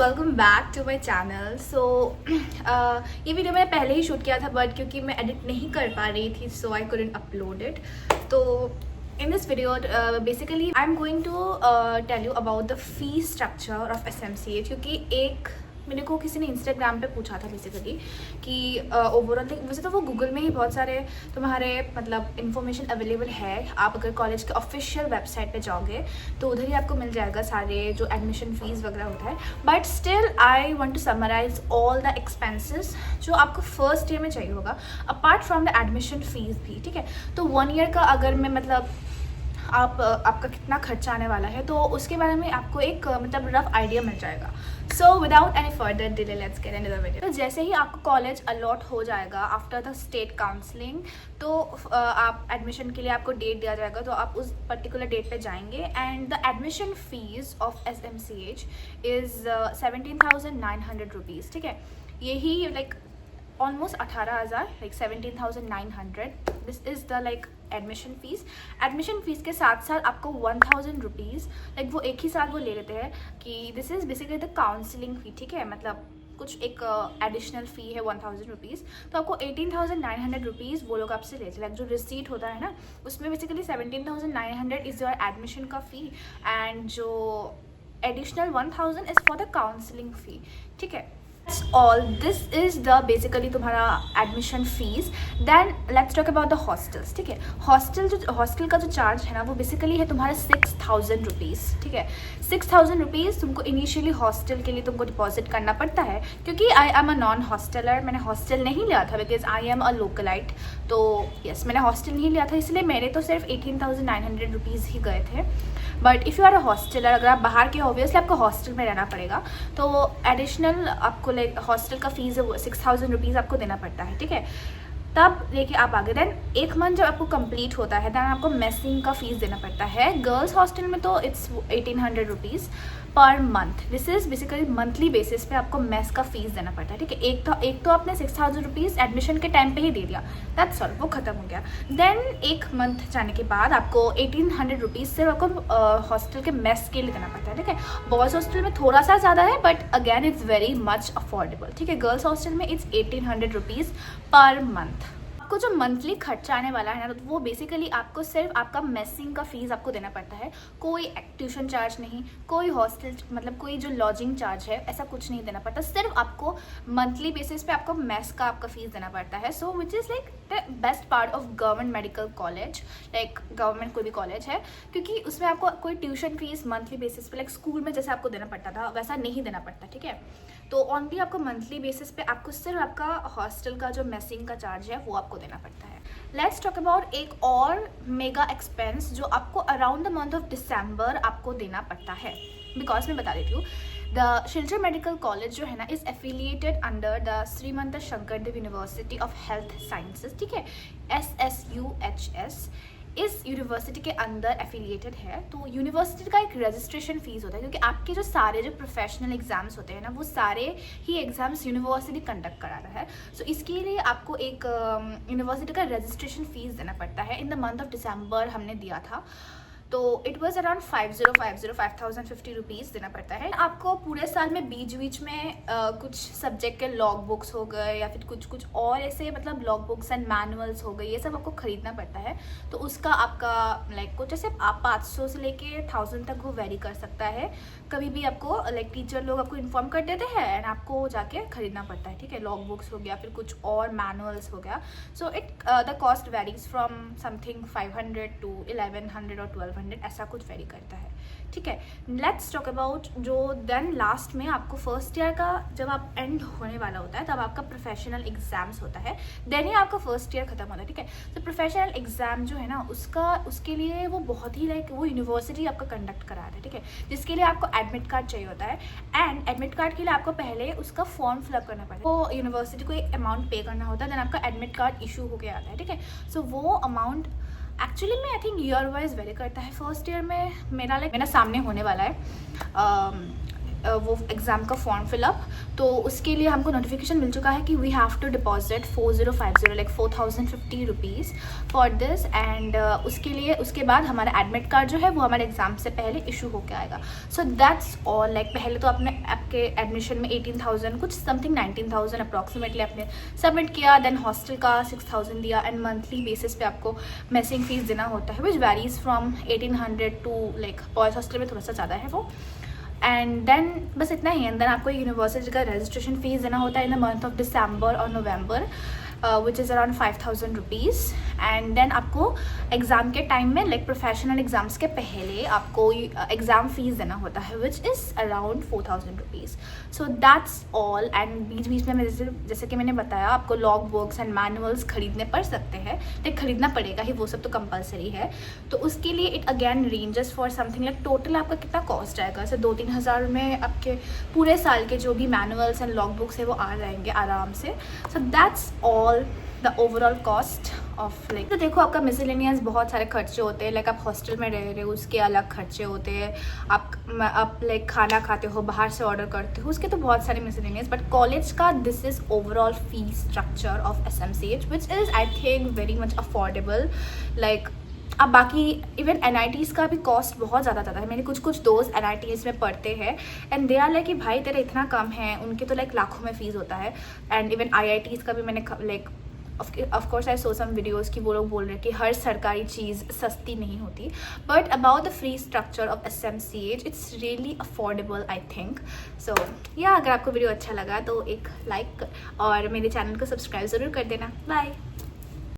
Welcome back to my channel. So ये video मैंने पहले ही शूट किया था बट क्योंकि मैं एडिट नहीं कर पा रही थी सो आई कुडंट अपलोड इट। तो in this video basically I'm going to tell you about the fee structure of SMCH क्योंकि एक मेरे को किसी ने इंस्टाग्राम पे पूछा था बेसिकली कि ओवरऑल वैसे तो वो गूगल में ही बहुत सारे तुम्हारे मतलब इन्फॉर्मेशन अवेलेबल है। आप अगर कॉलेज के ऑफिशियल वेबसाइट पे जाओगे तो उधर ही आपको मिल जाएगा सारे जो एडमिशन फीस वगैरह होता है। But still I want to summarize all the expenses जो आपको फर्स्ट ईयर में चाहिए होगा apart from the admission fees भी। ठीक है, तो 1 ईयर का अगर मैं मतलब आपका कितना खर्चा आने वाला है तो उसके बारे में आपको एक मतलब रफ आइडिया मिल जाएगा। So without any further delay let's get into the video. तो जैसे ही आपको कॉलेज अलॉट हो जाएगा आफ्टर द स्टेट काउंसलिंग तो आप एडमिशन के लिए आपको डेट दिया जाएगा तो आप उस पर्टिकुलर डेट पे जाएंगे and the admission fees of SMCH is 17,900 rupees. ठीक है, यही like almost 18,000 like 17,900 this is the like admission fees. Admission fees के साथ साथ आपको 1,000 रुपीज़ लाइक वो एक ही साथ वो ले लेते हैं कि this is basically the counselling fee. ठीक है, मतलब कुछ एक एडिशनल फ़ी है 1,000 रुपीज़, तो आपको 18,900 रुपीज़ वो लोग आपसे लेते हैं। लाइक जो रिसीट होता है ना उसमें बेसिकली 17,900 इज़ योर एडमिशन का फ़ी एंड जो additional 1,000 is for the counselling fee. ठीक है, all this is the basically तुम्हारा admission fees. Then let's talk about the hostels. ठीक है, हॉस्टल का जो चार्ज है ना वो बेसिकली है तुम्हारा 6,000 रुपीज़। ठीक है, 6,000 रुपीज़ तुमको इनिशियली हॉस्टल के लिए तुमको डिपॉजिट करना पड़ता है क्योंकि I am a non hosteller. मैंने हॉस्टल नहीं लिया था because I am a localite. तो यस, मैंने हॉस्टल नहीं लिया था इसलिए मेरे तो सिर्फ 18,900 रुपीज़ ही गए थे। But if you are a hosteler, अगर आप बाहर के ऑब्वियसली आपको हॉस्टल में रहना पड़ेगा तो एडिशनल आपको लाइक हॉस्टल का फीस है वो 6,000 रुपीज़ आपको देना पड़ता है। ठीक है, तब लेके आप आगे देन एक मंथ जब आपको कंप्लीट होता है देन आपको मेसिंग का फीस देना पड़ता है। गर्ल्स हॉस्टल में तो it's 1,800 rupees per month. This is basically monthly basis पे आपको मेस का फीस देना पड़ता है। ठीक है, एक तो आपने 6,000 रुपीज़ एडमिशन के टाइम पे ही दे दिया, दैट्स ऑल, वो खत्म हो गया। देन एक मंथ जाने के बाद आपको 1,800 रुपीज़ से आपको हॉस्टल के मेस के लिए देना पड़ता है। ठीक है, बॉयज़ हॉस्टल में थोड़ा सा ज़्यादा है but again it's very much affordable. ठीक है, गर्ल्स हॉस्टल में इट्स 1,800 रुपीज़ पर मंथ। आपको जो मंथली खर्चा आने वाला है ना तो वो बेसिकली आपको सिर्फ आपका मेसिंग का फीस आपको देना पड़ता है। कोई ट्यूशन चार्ज नहीं, कोई हॉस्टल मतलब कोई जो लॉजिंग चार्ज है ऐसा कुछ नहीं देना पड़ता। सिर्फ आपको मंथली बेसिस पे आपको मेस का आपका फीस देना पड़ता है। So which is like the best part of government medical college, like government कोई भी कॉलेज है क्योंकि उसमें आपको कोई ट्यूशन फीस मंथली बेसिस पे लाइक स्कूल में जैसे आपको देना पड़ता था वैसा नहीं देना पड़ता। ठीक है, तो ओनली आपको मंथली बेसिस पे आपको सिर्फ आपका हॉस्टल का जो मेसिंग का चार्ज है वो आपको देना पड़ता है। लेट्स टॉक अबाउट एक और मेगा एक्सपेंस जो आपको अराउंड द मंथ ऑफ दिसंबर आपको देना पड़ता है। बिकॉज मैं बता देती हूँ, द शिलचर मेडिकल कॉलेज जो है ना is affiliated under the Srimanta Sankardev university of health sciences. ठीक है, SSUHS इस यूनिवर्सिटी के अंदर एफिलिएटेड है। तो यूनिवर्सिटी का एक रजिस्ट्रेशन फीस होता है क्योंकि आपके जो सारे जो प्रोफेशनल एग्जाम्स होते हैं ना वो सारे ही एग्जाम्स यूनिवर्सिटी कंडक्ट करा रहा है। सो इसके लिए आपको एक यूनिवर्सिटी का रजिस्ट्रेशन फीस देना पड़ता है। इन द मंथ ऑफ दिसंबर हमने दिया था तो इट वॉज अराउंड 5,050 रुपीज़ देना पड़ता है। आपको पूरे साल में बीच में कुछ सब्जेक्ट के लॉग बुक्स हो गए या फिर कुछ और ऐसे मतलब लॉग बुक्स एंड मैनुअल्स हो गए, ये सब आपको ख़रीदना पड़ता है। तो उसका आपका लाइक कुछ जैसे आप 500 से लेके 1,000 तक वो वेरी कर सकता है। कभी भी आपको लाइक टीचर लोग आपको इन्फॉर्म कर देते हैं एंड आपको जाके ख़रीदना पड़ता है। ठीक है, लॉग बुक्स हो गया फिर कुछ और मैनुअल्स हो गया। So the cost varies from something 500 to 1,100 और 1,200 ऐसा कुछ वेरी करता है। ठीक है, लेट्स टॉक अबाउट जो देन लास्ट में आपको फर्स्ट ईयर का जब आप एंड होने वाला होता है तब आपका प्रोफेशनल एग्जाम्स होता है, देन ही आपका फर्स्ट ईयर खत्म होता है। ठीक है, तो प्रोफेशनल एग्जाम जो है ना उसके लिए वो बहुत ही लाइक वो यूनिवर्सिटी आपका कंडक्ट करा रहा है। ठीक है, जिसके लिए आपको एडमिट कार्ड चाहिए होता है एंड एडमिट कार्ड के लिए आपको पहले उसका फॉर्म फिलअप करना पड़ता है। वो यूनिवर्सिटी को एक अमाउंट पे करना होता है देन आपका एडमिट कार्ड इशू होकर आता है। ठीक है, सो वो अमाउंट एक्चुअली में I think year wise very करता है। फर्स्ट ईयर में मेरा सामने होने वाला है वो एग्ज़ाम का फॉर्म फिलअप, तो उसके लिए हमको नोटिफिकेशन मिल चुका है कि we have to deposit 4050 like 4050 rupees for this. And उसके लिए उसके बाद हमारा एडमिट कार्ड जो है वो हमारे एग्ज़ाम से पहले इशू होकर आएगा। सो दैट्स ऑल। लाइक पहले तो आपने आपके एडमिशन में 18,000 कुछ समथिंग 19,000 अप्रॉक्सीमेटली आपने सबमिट किया, देन हॉस्टल का 6,000 दिया, एंड मंथली बेसिस पे आपको मेसिंग फीस देना होता है which varies from 1800 to like boys hostel में थोड़ा सा ज़्यादा है वो। एंड देन बस इतना ही। एंड देन आपको यूनिवर्सिटी का रजिस्ट्रेशन फीस देना होता है in the month of December और November which is around 5,000 rupees. And then आपको एग्ज़ाम के टाइम में लाइक प्रोफेशनल एग्ज़ाम्स के पहले आपको एग्ज़ाम फीस देना होता है which is around 4,000 rupees. So that's all. And बीच बीच में मैं जैसे कि मैंने बताया आपको लॉग बुक्स एंड मैनुअल्स खरीदने पड़ सकते हैं, तो खरीदना पड़ेगा ही, वो सब तो कंपलसरी है। तो उसके लिए it again ranges for something like total आपका कितना कॉस्ट आएगा, जैसे 2-3 हज़ार में आपके पूरे साल के जो भी मैनुअल्स एंड लॉग बुक्स है वो आ जाएंगे आराम से। सो that's all the overall cost of like. तो देखो आपका मिसलेनियस बहुत सारे खर्चे होते हैं, लाइक आप हॉस्टल में रह रहे हो उसके अलग खर्चे होते हैं, आप लाइक खाना खाते हो बाहर से ऑर्डर करते हो उसके तो बहुत सारे मिसलेनियस। बट कॉलेज का this is overall fee structure of SMCH which is I think very much affordable. Like अब बाकी इवन NITs का भी कॉस्ट बहुत ज़्यादा आता है। मेरे कुछ दोस्त NITs में पढ़ते हैं एंड दे आर लाइक कि भाई तेरा इतना कम है, उनके तो लाइक लाखों में फ़ीस होता है। एंड इवन IITs का भी मैंने like of course I saw some videos की वो लोग बोल रहे हैं कि हर सरकारी चीज़ सस्ती नहीं होती, but about the free structure of SMCH it's really affordable I think. So या अगर आपको वीडियो अच्छा लगा तो एक लाइक और मेरे चैनल को सब्सक्राइब ज़रूर कर देना। बाय।